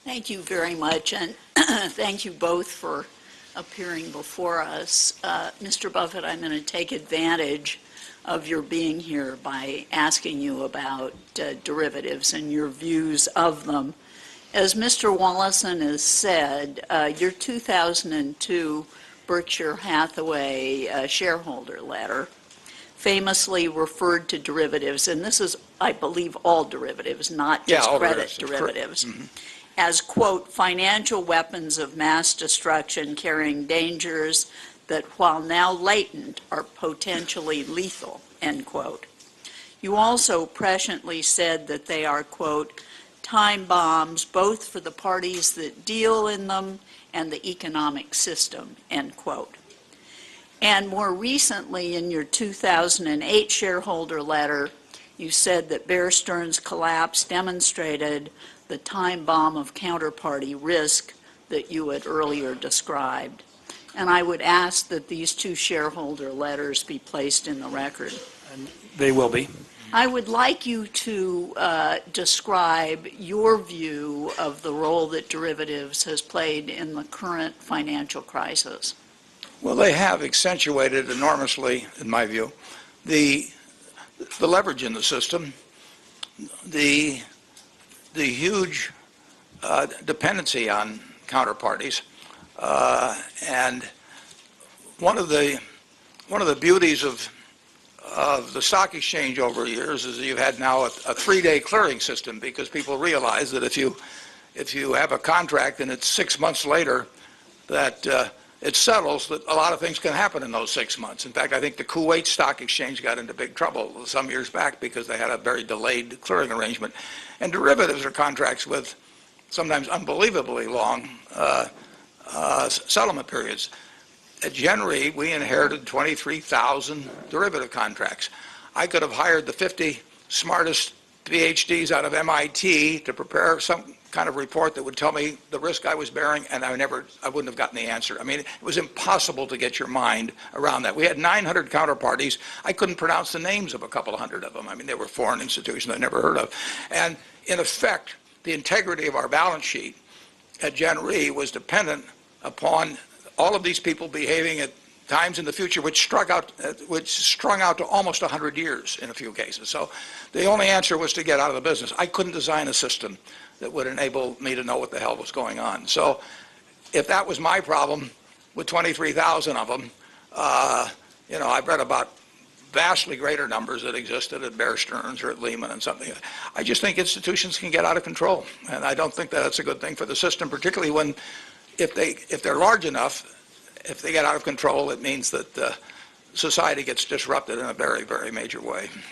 Thank you very much, and thank you both for appearing before us. Mr. Buffett, I'm going to take advantage of your being here by asking you about derivatives and your views of them. As Mr. Wallison has said, your 2002 Berkshire Hathaway shareholder letter famously referred to derivatives, and this is, I believe, all derivatives, not just credit derivatives, as, quote, financial weapons of mass destruction carrying dangers that, while now latent, are potentially lethal, end quote. You also presciently said that they are, quote, time bombs both for the parties that deal in them and the economic system, end quote. And more recently, in your 2008 shareholder letter, you said that Bear Stearns' collapse demonstrated the time bomb of counterparty risk that you had earlier described. And I would ask that these two shareholder letters be placed in the record. And they will be. I would like you to describe your view of the role that derivatives has played in the current financial crisis. Well, they have accentuated enormously, in my view, the leverage in the system, the huge dependency on counterparties, and one of the beauties of the stock exchange over the years is that you've had now a 3-day clearing system, because people realize that if you have a contract and it's 6 months later that it settles, that a lot of things can happen in those 6 months. In fact, I think the Kuwait Stock Exchange got into big trouble some years back because they had a very delayed clearing arrangement. And derivatives are contracts with sometimes unbelievably long settlement periods. At Gen Re, we inherited 23,000 derivative contracts. I could have hired the 50 smartest PhDs out of MIT to prepare some kind of report that would tell me the risk I was bearing, and I wouldn't have gotten the answer. I mean, it was impossible to get your mind around that. We had 900 counterparties. I couldn't pronounce the names of a couple of hundred of them. I mean, they were foreign institutions I'd never heard of. And in effect, the integrity of our balance sheet at Gen Re was dependent upon all of these people behaving at times in the future which strung out to almost 100 years in a few cases. So the only answer was to get out of the business. I couldn't design a system that would enable me to know what the hell was going on. So if that was my problem with 23,000 of them, I've read about vastly greater numbers that existed at Bear Stearns or at Lehman and something. I just think institutions can get out of control, and I don't think that that's a good thing for the system, particularly when, if they're large enough, if they get out of control, it means that society gets disrupted in a very, very major way.